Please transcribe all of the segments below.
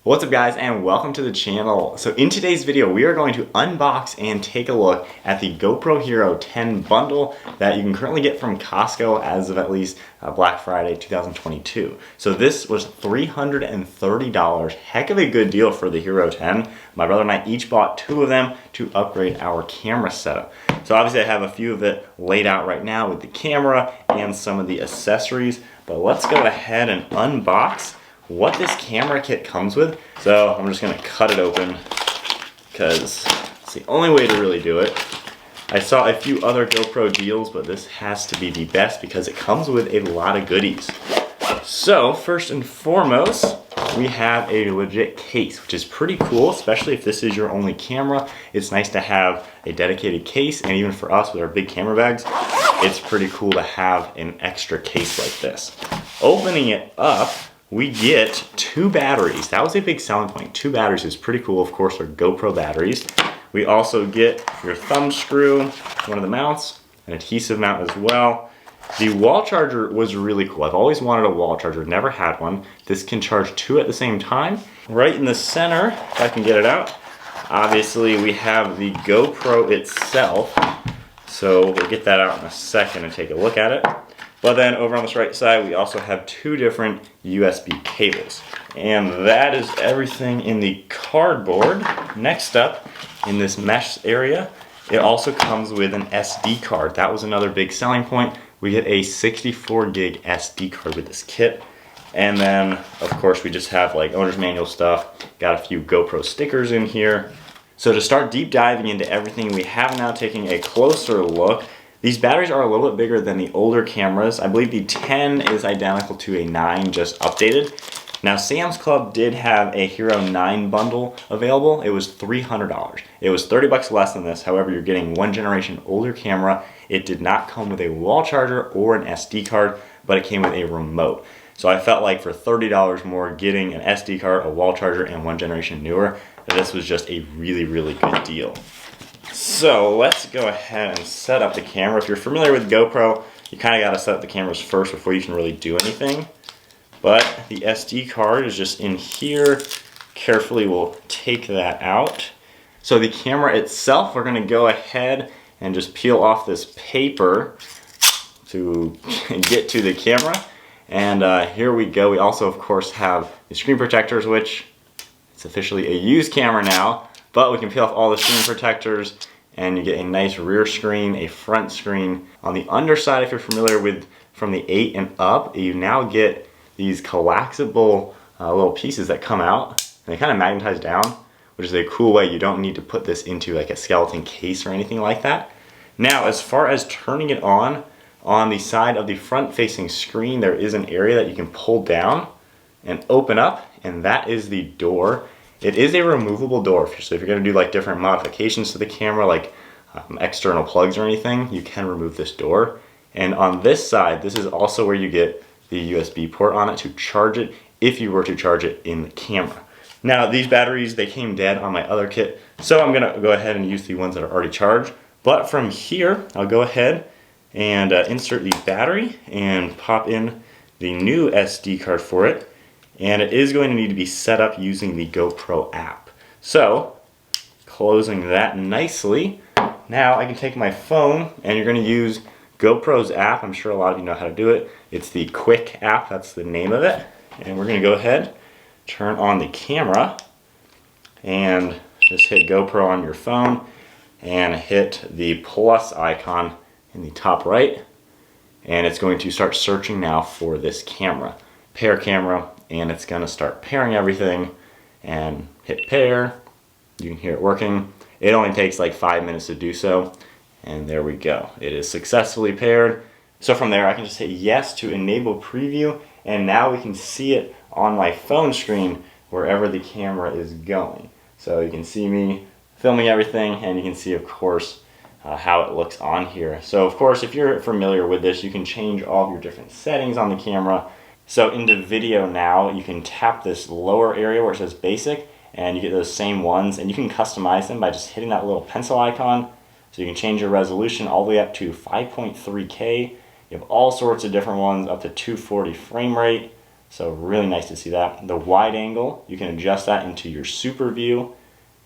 What's up guys, and welcome to the channel. So in today's video we are going to unbox and take a look at the GoPro Hero10 bundle that you can currently get from Costco as of at least Black Friday 2022. So this was $330, heck of a good deal for the Hero 10. My brother and I each bought two of them to upgrade our camera setup. So obviously I have a few of it laid out right now with the camera and some of the accessories, but let's go ahead and unbox what this camera kit comes with. So I'm just gonna cut it open because it's the only way to really do it. I saw a few other GoPro deals, but this has to be the best because it comes with a lot of goodies. So first and foremost, we have a legit case, which is pretty cool, especially if this is your only camera. It's nice to have a dedicated case, and even for us with our big camera bags, it's pretty cool to have an extra case like this. Opening it up, we get two batteries. That was a big selling point. Two batteries is pretty cool. Of course, they're GoPro batteries. We also get your thumb screw, one of the mounts, an adhesive mount as well. The wall charger was really cool. I've always wanted a wall charger, never had one. This can charge two at the same time. Right in the center, if I can get it out, obviously we have the GoPro itself. So we'll get that out in a second and take a look at it. But then over on this right side, we also have two different USB cables. And that is everything in the cardboard. Next up, in this mesh area, it also comes with an SD card. That was another big selling point. We get a 64 gig SD card with this kit. And then, of course, we just have like owner's manual stuff. Got a few GoPro stickers in here. So to start deep diving into everything, we have now taking a closer look. These batteries are a little bit bigger than the older cameras. I believe the 10 is identical to a 9, just updated. Now Sam's Club did have a Hero 9 bundle available. It was $300. It was 30 bucks less than this. However, you're getting one generation older camera. It did not come with a wall charger or an SD card, but it came with a remote. So I felt like for $30 more, getting an SD card, a wall charger, and one generation newer, this was just a really, really good deal. So let's go ahead and set up the camera. If you're familiar with GoPro, you kind of got to set up the cameras first before you can really do anything. But the SD card is just in here. Carefully we'll take that out. So the camera itself, we're going to go ahead and just peel off this paper to get to the camera. And here we go. We also, of course, have the screen protectors, which it's officially a used camera now. But we can peel off all the screen protectors and you get a nice rear screen, a front screen. On the underside, if you're familiar with from the 8 and up, you now get these collapsible little pieces that come out and they kind of magnetize down, which is a cool way. You don't need to put this into like a skeleton case or anything like that. Now, as far as turning it on the side of the front facing screen, there is an area that you can pull down and open up, and that is the door. It is a removable door, so if you're going to do like different modifications to the camera, like external plugs or anything, you can remove this door. And on this side, this is also where you get the USB port on it to charge it if you were to charge it in the camera. Now these batteries, they came dead on my other kit, so I'm going to go ahead and use the ones that are already charged. But from here, I'll go ahead and insert the battery and pop in the new SD card for it. And it is going to need to be set up using the GoPro app. So, closing that nicely. Now I can take my phone, and you're going to use GoPro's app. I'm sure a lot of you know how to do it. It's the Quick app, that's the name of it. And we're going to go ahead, turn on the camera, and just hit GoPro on your phone, and hit the plus icon in the top right. And it's going to start searching now for this camera. Pair camera. And it's going to start pairing everything, and hit pair. You can hear it working. It only takes like 5 minutes to do so, and there we go. It is successfully paired. So from there I can just hit yes to enable preview, and now we can see it on my phone screen wherever the camera is going. So you can see me filming everything, and you can see, of course, how it looks on here. So of course, if you're familiar with this, you can change all of your different settings on the camera. So into video now, you can tap this lower area where it says basic, and you get those same ones, and you can customize them by just hitting that little pencil icon. So you can change your resolution all the way up to 5.3K. You have all sorts of different ones up to 240 frame rate. So really nice to see that. The wide angle, you can adjust that into your super view,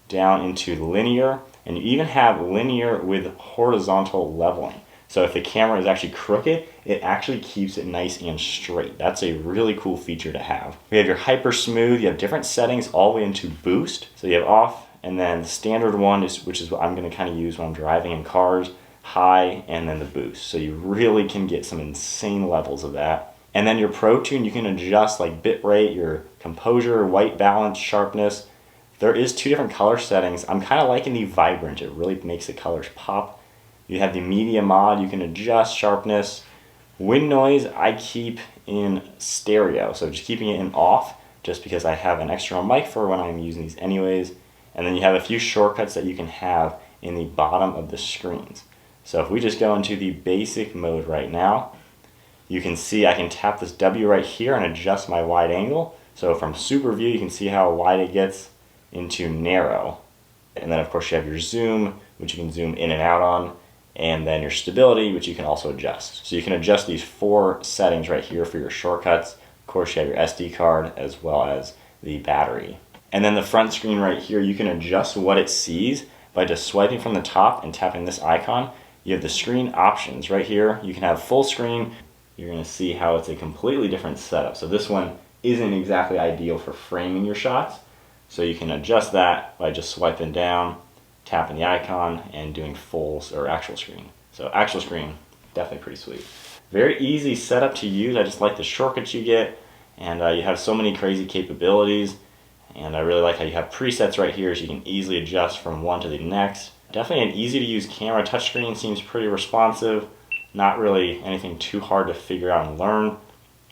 down into linear, and you even have linear with horizontal leveling. So if the camera is actually crooked, it actually keeps it nice and straight. That's a really cool feature to have. We have your hyper smooth, you have different settings all the way into boost. So you have off, and then the standard one, which is what I'm gonna kind of use when I'm driving in cars, high, and then the boost. So you really can get some insane levels of that. And then your Pro Tune, you can adjust like bit rate, your composure, white balance, sharpness. There is 2 different color settings. I'm kind of liking the vibrant. It really makes the colors pop. You have the media mod. You can adjust sharpness. Wind noise, I keep in stereo. So just keeping it in off just because I have an external mic for when I'm using these anyways. And then you have a few shortcuts that you can have in the bottom of the screens. So if we just go into the basic mode right now, you can see I can tap this W right here and adjust my wide angle. So from super view, you can see how wide it gets into narrow. And then of course you have your zoom, which you can zoom in and out on, and then your stability, which you can also adjust. So you can adjust these 4 settings right here for your shortcuts. Of course you have your SD card as well as the battery. And then the front screen right here, you can adjust what it sees by just swiping from the top and tapping this icon. You have the screen options right here. You can have full screen. You're going to see how it's a completely different setup. So this one isn't exactly ideal for framing your shots. So you can adjust that by just swiping down, tapping the icon, and doing full or actual screen. So actual screen, definitely pretty sweet. Very easy setup to use. I just like the shortcuts you get, and you have so many crazy capabilities. And I really like how you have presets right here so you can easily adjust from one to the next. Definitely an easy to use camera. Touchscreen seems pretty responsive. Not really anything too hard to figure out and learn.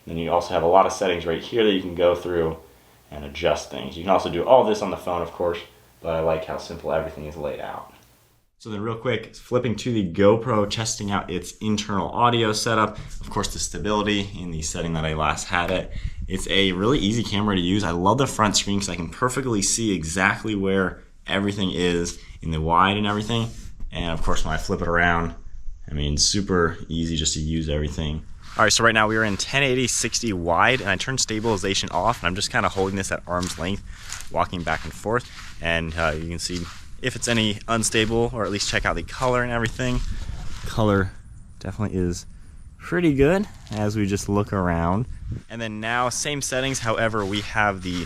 Then you also have a lot of settings right here that you can go through and adjust things. You can also do all this on the phone, of course, but I like how simple everything is laid out. So then real quick, flipping to the GoPro, testing out its internal audio setup. Of course, the stability in the setting that I last had it. It's a really easy camera to use. I love the front screen because I can perfectly see exactly where everything is in the wide and everything. And of course, when I flip it around, I mean, super easy just to use everything. All right, so right now we are in 1080-60 wide, and I turned stabilization off, and I'm just kind of holding this at arm's length, walking back and forth, and you can see if it's any unstable, or at least check out the color and everything. Color definitely is pretty good as we just look around. And then now, same settings, however, we have the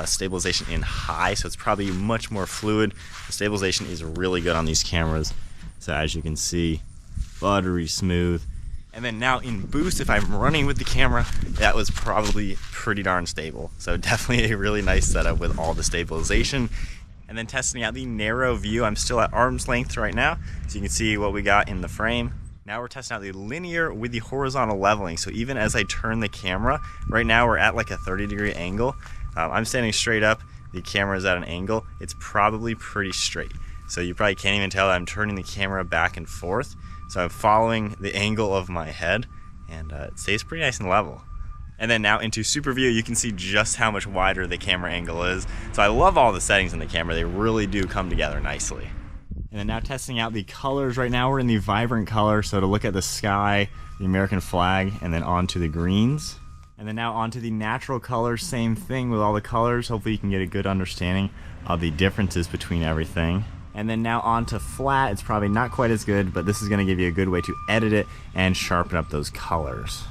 stabilization in high, so it's probably much more fluid. The stabilization is really good on these cameras, so as you can see, buttery smooth. And then now in boost, if I'm running with the camera, that was probably pretty darn stable. So definitely a really nice setup with all the stabilization. And then testing out the narrow view, I'm still at arm's length right now, so you can see what we got in the frame. Now we're testing out the linear with the horizontal leveling. So even as I turn the camera, right now we're at like a 30-degree angle. I'm standing straight up, the camera is at an angle. It's probably pretty straight. So you probably can't even tell that I'm turning the camera back and forth. So I'm following the angle of my head, and it stays pretty nice and level. And then now into super view, you can see just how much wider the camera angle is. So I love all the settings in the camera. They really do come together nicely. And then now testing out the colors. Right now we're in the vibrant color. So to look at the sky, the American flag, and then onto the greens. And then now onto the natural colors, same thing with all the colors. Hopefully you can get a good understanding of the differences between everything. And then now onto flat. It's probably not quite as good, but this is going to give you a good way to edit it and sharpen up those colors.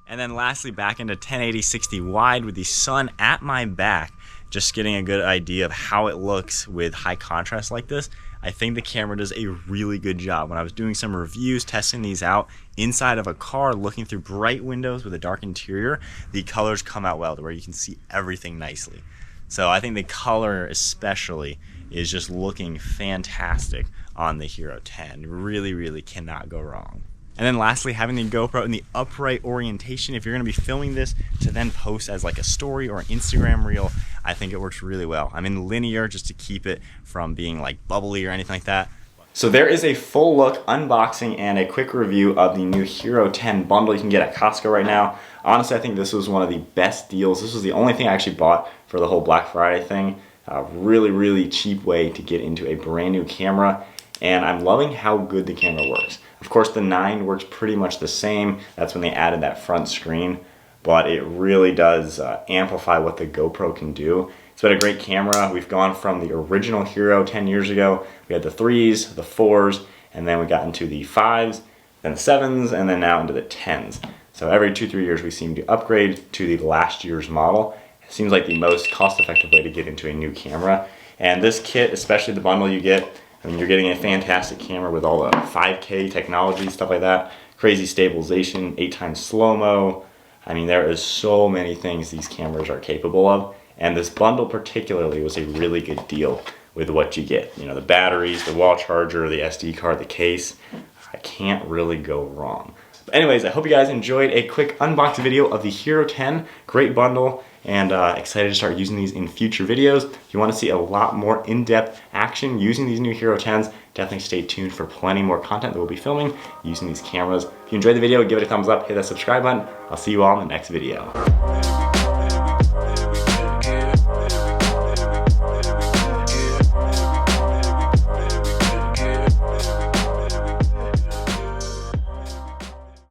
And then lastly, back into 1080-60 wide with the sun at my back, just getting a good idea of how it looks with high contrast like this. I think the camera does a really good job. When I was doing some reviews, testing these out inside of a car, looking through bright windows with a dark interior, the colors come out well to where you can see everything nicely. So I think the color especially is just looking fantastic on the Hero 10. Really, really cannot go wrong. And then lastly, having the GoPro in the upright orientation. If you're going to be filming this to then post as like a story or an Instagram reel, I think it works really well. I'm in linear just to keep it from being like bubbly or anything like that. So there is a full look unboxing and a quick review of the new Hero 10 bundle you can get at Costco right now. Honestly, I think this was one of the best deals. This was the only thing I actually bought for the whole Black Friday thing. Really, really cheap way to get into a brand new camera. And I'm loving how good the camera works. Of course, the 9 works pretty much the same. That's when they added that front screen. but it really does amplify what the GoPro can do. It's been a great camera. We've gone from the original Hero 10 years ago. We had the 3s, the 4s, and then we got into the 5s, then the 7s, and then now into the 10s. So every 2-3 years we seem to upgrade to the last year's model. It seems like the most cost-effective way to get into a new camera. And this kit, especially the bundle you get, I mean, you're getting a fantastic camera with all the 5K technology, stuff like that. Crazy stabilization, 8x slow-mo. I mean, there is so many things these cameras are capable of. And this bundle particularly was a really good deal with what you get. You know, the batteries, the wall charger, the SD card, the case. I can't really go wrong. But anyways, I hope you guys enjoyed a quick unboxing video of the Hero 10. Great bundle, and excited to start using these in future videos. If you want to see a lot more in-depth action using these new Hero 10s, definitely stay tuned for plenty more content that we'll be filming using these cameras. If you enjoyed the video, give it a thumbs up, hit that subscribe button. I'll see you all in the next video.